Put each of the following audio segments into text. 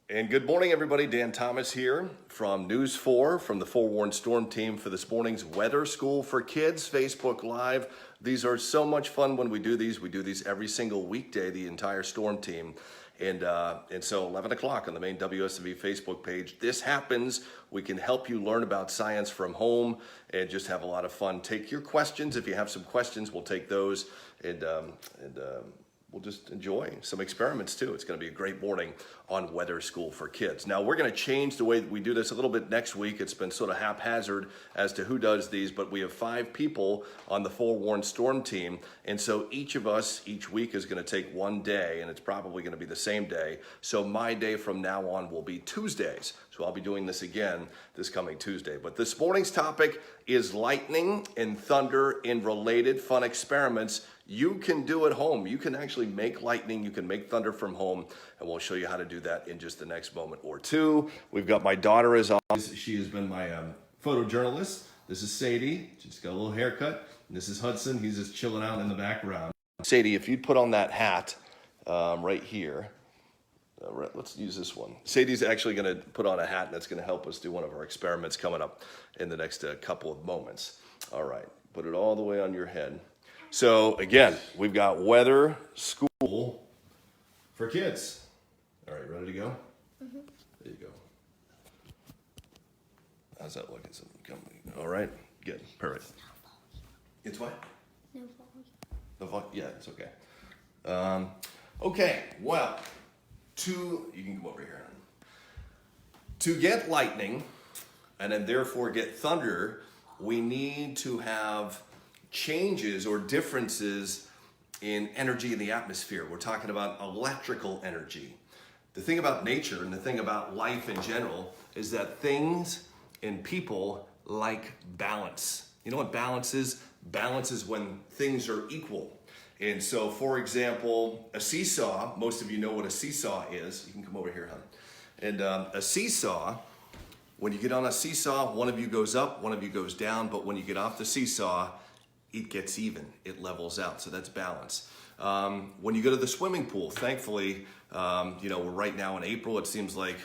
And good morning, everybody. Dan Thomas here from News 4, from the Forewarned Storm team for this morning's Weather School for Kids Facebook Live. These are so much fun when we do these. We do these every single weekday, the entire storm team. And so 11 o'clock on the main WSMV Facebook page. This happens. We can help you learn about science from home and just have a lot of fun. Take your questions. If you have some questions, we'll take those and we'll just enjoy some experiments too. It's going to be a great morning on Weather School for Kids. Now, we're going to change the way that we do this a little bit next week. It's been sort of haphazard as to who does these, but we have 5 people on the Forewarned Storm team. And so each of us, each week is going to take one day, and it's probably going to be the same day. So my day from now on will be Tuesdays. So I'll be doing this again this coming Tuesday. But this morning's topic is lightning and thunder and related fun experiments you can do at home. You can actually make lightning, you can make thunder from home, and we'll show you how to do that in just the next moment or two. We've got my daughter as always. She has been my photojournalist. This is Sadie. She's got a little haircut. And this is Hudson. He's just chilling out in the background. Sadie, if you'd put on that hat right here. Let's use this one. Sadie's actually going to put on a hat, and that's going to help us do one of our experiments coming up in the next couple of moments. All right, put it all the way on your head. So again, we've got Weather School for Kids. All right, ready to go? Mm-hmm. There you go. How's that looking? All right, good, perfect. It's what? No volume. The volume? Yeah, it's okay. Okay, well, you can come over here. To get lightning, and then therefore get thunder, we need to have changes or differences in energy in the atmosphere. We're talking about electrical energy. The thing about nature and the thing about life in general is that things and people like balance. You know what balance is? Balance is when things are equal. And so, for example, a seesaw, most of you know what a seesaw is. You can come over here, hon. And a seesaw, when you get on a seesaw, one of you goes up, one of you goes down, but when you get off the seesaw, it gets even, it levels out, so that's balance. When you go to the swimming pool, thankfully, we're right now in April. It seems like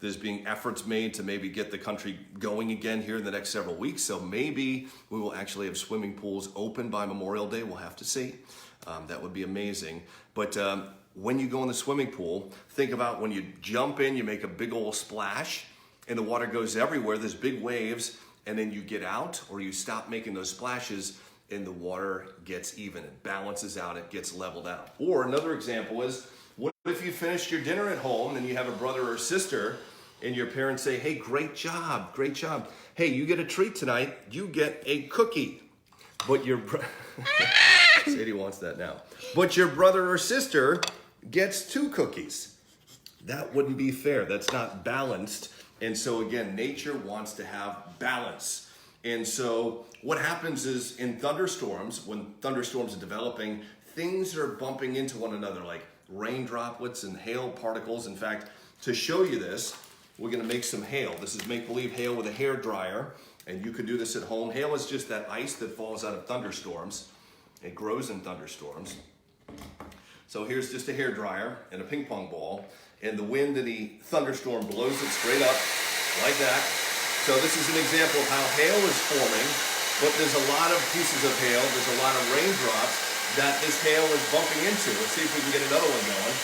there's being efforts made to maybe get the country going again here in the next several weeks. So maybe we will actually have swimming pools open by Memorial Day. We'll have to see. That would be amazing. But when you go in the swimming pool, think about when you jump in, you make a big old splash and the water goes everywhere. There's big waves, and then you get out or you stop making those splashes and the water gets even. It balances out, it gets leveled out. Or another example is, what if you finished your dinner at home and you have a brother or sister and your parents say, hey, great job, great job. Hey, you get a treat tonight, you get a cookie. But Sadie wants that now. But your brother or sister gets 2 cookies. That wouldn't be fair, that's not balanced. And so again, nature wants to have balance. And so what happens is in thunderstorms, when thunderstorms are developing, things are bumping into one another like rain droplets and hail particles. In fact, to show you this, we're going to make some hail. This is make-believe hail with a hair dryer, and you could do this at home. Hail is just that ice that falls out of thunderstorms. It grows in thunderstorms. So here's just a hair dryer and a ping pong ball, and the wind in the thunderstorm blows it straight up like that. So this is an example of how hail is forming, but there's a lot of pieces of hail, there's a lot of raindrops that this hail is bumping into. Let's see if we can get another one going.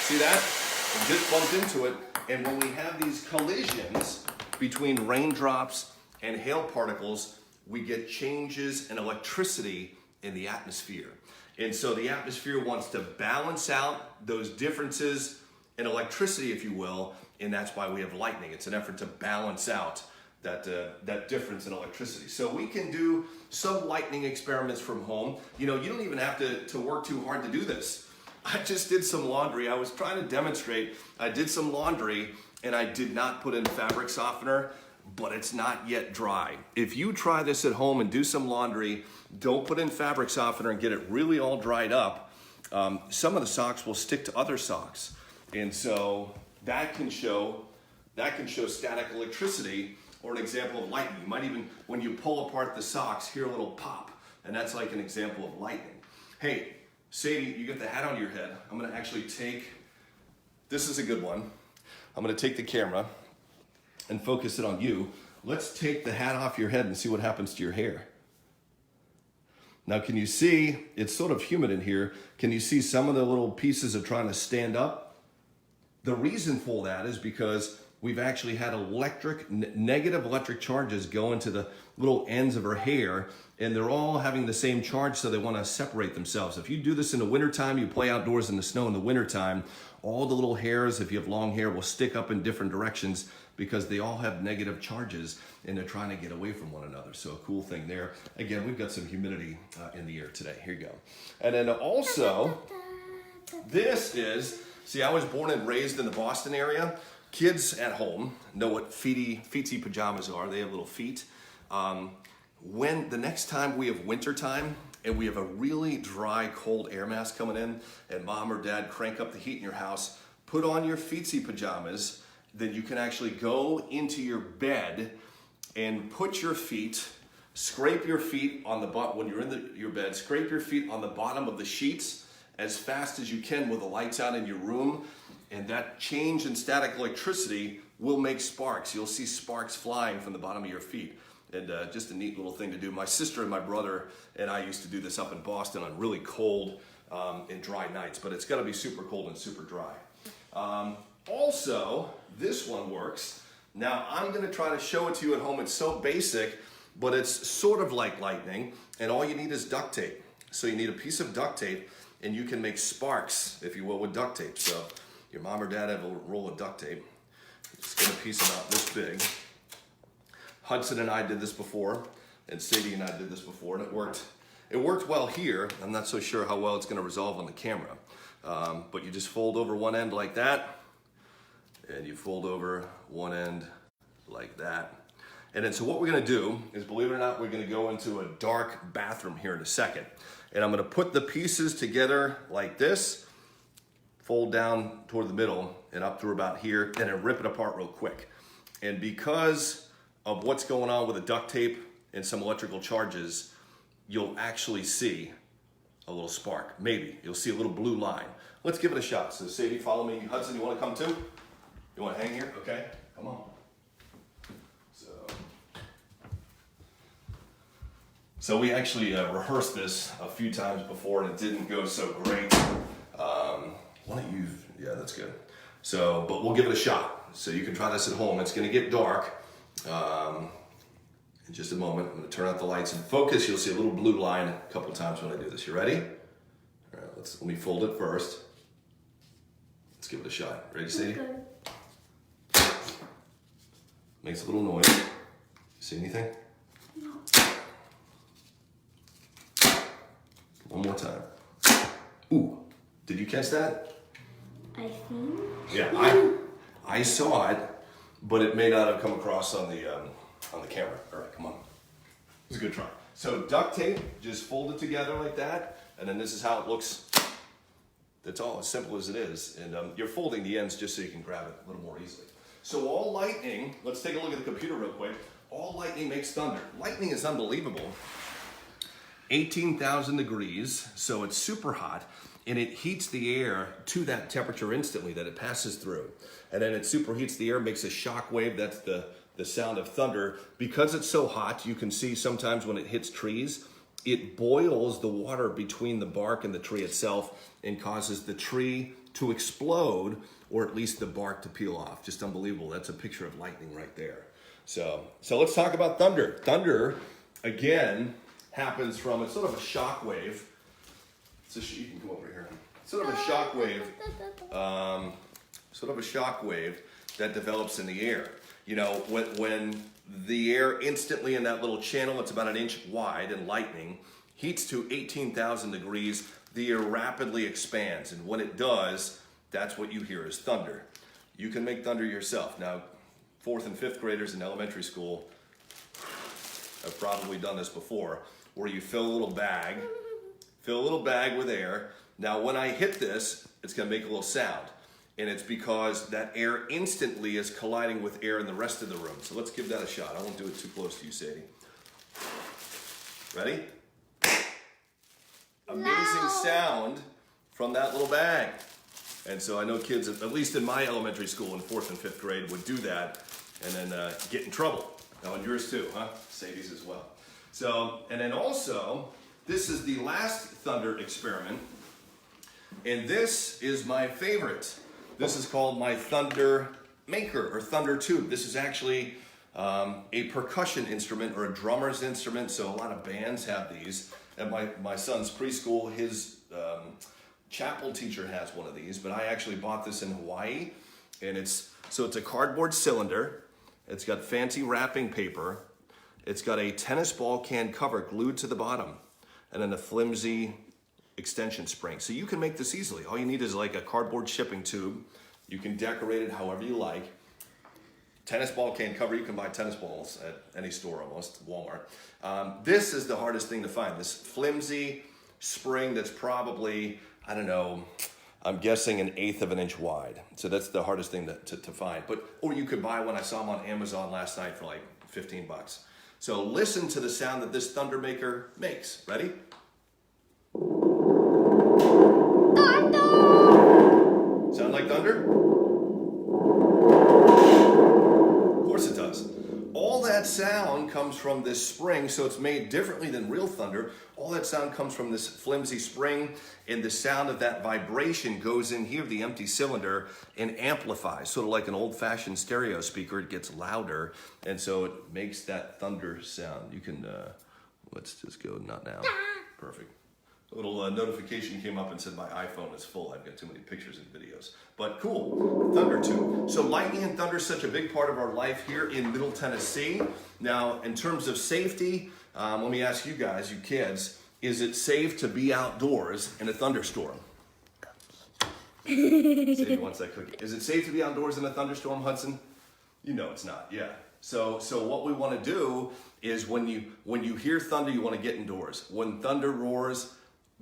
See that? It just bumped into it. And when we have these collisions between raindrops and hail particles, we get changes in electricity in the atmosphere. And so the atmosphere wants to balance out those differences in electricity, if you will, and that's why we have lightning. It's an effort to balance out that difference in electricity. So we can do some lightning experiments from home. You don't even have to work too hard to do this. I just did some laundry. I was trying to demonstrate. I did some laundry and I did not put in fabric softener, but it's not yet dry. If you try this at home and do some laundry, don't put in fabric softener and get it really all dried up, some of the socks will stick to other socks. And so that can show static electricity, or an example of lightning. You might even, when you pull apart the socks, hear a little pop, and that's like an example of lightning. Hey, Sadie, you got the hat on your head. I'm gonna actually take, this is a good one. I'm going to take the camera and focus it on you. Let's take the hat off your head and see what happens to your hair. Now, can you see, it's sort of humid in here. Can you see some of the little pieces are trying to stand up? The reason for that is because we've actually had negative electric charges go into the little ends of her hair, and they're all having the same charge, so they want to separate themselves. If you do this in the wintertime, you play outdoors in the snow in the wintertime, all the little hairs, if you have long hair, will stick up in different directions because they all have negative charges and they're trying to get away from one another. So a cool thing there. Again, we've got some humidity in the air today. Here you go. And then also, this is, see, I was born and raised in the Boston area. Kids at home know what feety pajamas are. They have little feet. When the next time we have winter time and we have a really dry, cold air mass coming in, and mom or dad crank up the heat in your house, put on your feety pajamas, then you can actually go into your bed and put your feet, scrape your feet on the bottom, when you're in your bed, scrape your feet on the bottom of the sheets as fast as you can with the lights out in your room, and that change in static electricity will make sparks. You'll see sparks flying from the bottom of your feet. And just a neat little thing to do. My sister and my brother and I used to do this up in Boston on really cold and dry nights, but it's got to be super cold and super dry. Also, this one works. Now, I'm going to try to show it to you at home. It's so basic, but it's sort of like lightning, and all you need is duct tape. So you need a piece of duct tape, and you can make sparks, if you will, with duct tape. So your mom or dad have a roll of duct tape. Just get a piece about this big. Hudson and I did this before, and Sadie and I did this before, and it worked. It worked well here. I'm not so sure how well it's going to resolve on the camera. But you just fold over one end like that, and you fold over one end like that. And then so what we're going to do is, believe it or not, we're going to go into a dark bathroom here in a second. And I'm going to put the pieces together like this, fold down toward the middle and up through about here, and then rip it apart real quick. And because of what's going on with the duct tape and some electrical charges, you'll actually see a little spark. Maybe you'll see a little blue line. Let's give it a shot. So Sadie, follow me. Hudson, you want to come too? You want to hang here? Okay, come on. So we actually rehearsed this a few times before, and it didn't go so great. Why don't you? Yeah, that's good. So, but we'll give it a shot. So you can try this at home. It's going to get dark. In just a moment, I'm going to turn out the lights and focus. You'll see a little blue line a couple times when I do this. You ready? All right, let me fold it first. Let's give it a shot. Ready, Sadie? Okay. Makes a little noise. You see anything? No. One more time. Ooh, did you catch that? I think. Yeah, I saw it, but it may not have come across on the camera. All right, come on. It was a good try. So duct tape, just fold it together like that, and then this is how it looks. That's all, as simple as it is. And you're folding the ends just so you can grab it a little more easily. So all lightning, let's take a look at the computer real quick. All lightning makes thunder. Lightning is unbelievable. 18,000 degrees, so it's super hot, and it heats the air to that temperature instantly that it passes through. And then it superheats the air, makes a shock wave. That's the sound of thunder. Because it's so hot, you can see sometimes when it hits trees, it boils the water between the bark and the tree itself and causes the tree to explode, or at least the bark to peel off. Just unbelievable. That's a picture of lightning right there. So let's talk about thunder. Thunder, again, happens from, it's sort of a shock wave. You can come over here. Sort of a shock wave. Sort of a shock wave that develops in the air. You know, when the air instantly in that little channel, it's about an inch wide, and lightning heats to 18,000 degrees, the air rapidly expands. And when it does, that's what you hear is thunder. You can make thunder yourself. Now, 4th and 5th graders in elementary school have probably done this before, where you fill a little bag with air. Now, when I hit this, it's going to make a little sound. And it's because that air instantly is colliding with air in the rest of the room. So let's give that a shot. I won't do it too close to you, Sadie. Ready? Amazing sound from that little bag. And so I know kids, at least in my elementary school in 4th and 5th grade, would do that and then get in trouble. Now, and yours too, huh? Sadie's as well. So, and then also, this is the last thunder experiment. And this is my favorite. This is called my Thunder Maker or Thunder Tube. This is actually a percussion instrument or a drummer's instrument. So a lot of bands have these. At my son's preschool, his chapel teacher has one of these, but I actually bought this in Hawaii. And it's a cardboard cylinder. It's got fancy wrapping paper. It's got a tennis ball can cover glued to the bottom, and then a flimsy extension spring. So you can make this easily. All you need is like a cardboard shipping tube. You can decorate it however you like. Tennis ball can cover, you can buy tennis balls at any store almost, Walmart. This is the hardest thing to find, this flimsy spring that's probably, I don't know, I'm guessing 1/8 of an inch wide. So that's the hardest thing to find. Or you could buy one, I saw them on Amazon last night for like 15 bucks. So listen to the sound that this Thunder Maker makes. Ready? Thunder! Sound like thunder? Of course it does. All that sound comes from this spring, so it's made differently than real thunder. All that sound comes from this flimsy spring, and the sound of that vibration goes in here, the empty cylinder, and amplifies. Sort of like an old-fashioned stereo speaker, it gets louder, and so it makes that thunder sound. You can, let's just go, not now. Perfect. A little notification came up and said my iPhone is full. I've got too many pictures and videos. But cool, Thunder Tube. So lightning and thunder is such a big part of our life here in Middle Tennessee. Now, in terms of safety, let me ask you guys, you kids, is it safe to be outdoors in a thunderstorm? Sadie wants that cookie. Is it safe to be outdoors in a thunderstorm, Hudson? You know it's not, yeah. So what we want to do is when you hear thunder, you want to get indoors. When thunder roars,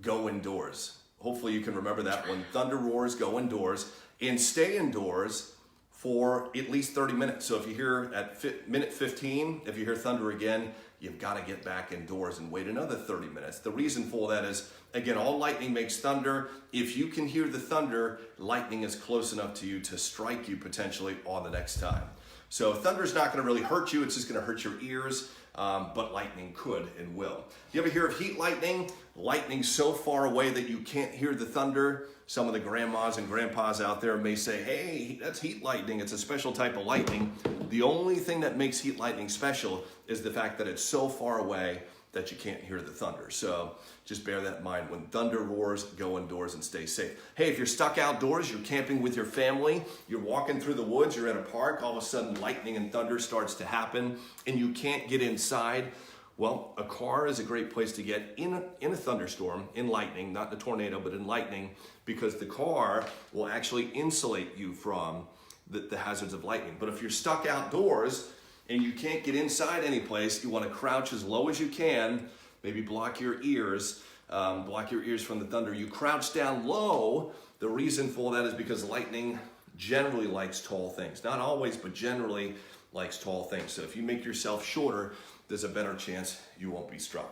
go indoors. Hopefully you can remember that. When thunder roars, go indoors and stay indoors for at least 30 minutes. So if you hear at minute 15, if you hear thunder again, you've got to get back indoors and wait another 30 minutes. The reason for that is, again, all lightning makes thunder. If you can hear the thunder, lightning is close enough to you to strike you potentially on the next time. So thunder's not going to really hurt you. It's just going to hurt your ears. But lightning could and will. You ever hear of heat lightning? Lightning so far away that you can't hear the thunder. Some of the grandmas and grandpas out there may say, hey, that's heat lightning. It's a special type of lightning. The only thing that makes heat lightning special is the fact that it's so far away that you can't hear the thunder. So just bear that in mind. When thunder roars, go indoors and stay safe. Hey, if you're stuck outdoors, you're camping with your family, you're walking through the woods, you're at a park, all of a sudden lightning and thunder starts to happen and you can't get inside. Well, a car is a great place to get in a thunderstorm, in lightning, not in a tornado, but in lightning, because the car will actually insulate you from the hazards of lightning. But if you're stuck outdoors and you can't get inside any place, you want to crouch as low as you can, maybe block your ears from the thunder. You crouch down low. The reason for that is because lightning generally likes tall things. Not always, but generally likes tall things. So if you make yourself shorter, there's a better chance you won't be struck.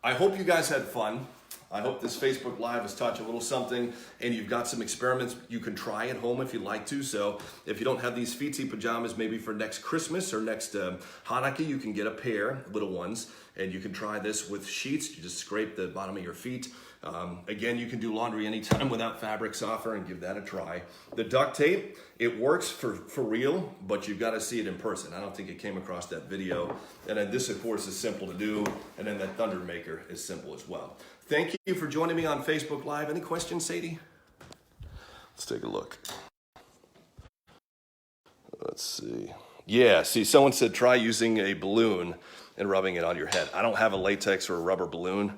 I hope you guys had fun. I hope this Facebook Live has taught you a little something and you've got some experiments you can try at home if you'd like to. So if you don't have these Fiti pajamas, maybe for next Christmas or next Hanukkah, you can get a pair, little ones, and you can try this with sheets. You just scrape the bottom of your feet. Again, you can do laundry anytime without fabric softener and give that a try. The duct tape, it works for real, but you've got to see it in person. I don't think it came across that video. And then this, of course, is simple to do. And then that Thunder Maker is simple as well. Thank you for joining me on Facebook Live. Any questions, Sadie? Let's take a look. Let's see. Yeah, see, someone said try using a balloon and rubbing it on your head. I don't have a latex or a rubber balloon.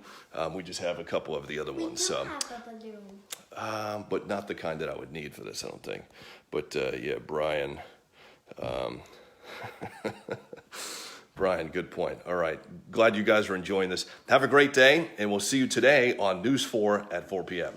We just have a couple of the other ones. We do have a balloon. But not the kind that I would need for this, I don't think. But yeah, Brian. Brian, good point. All right. Glad you guys are enjoying this. Have a great day, and we'll see you today on News 4 at 4 p.m.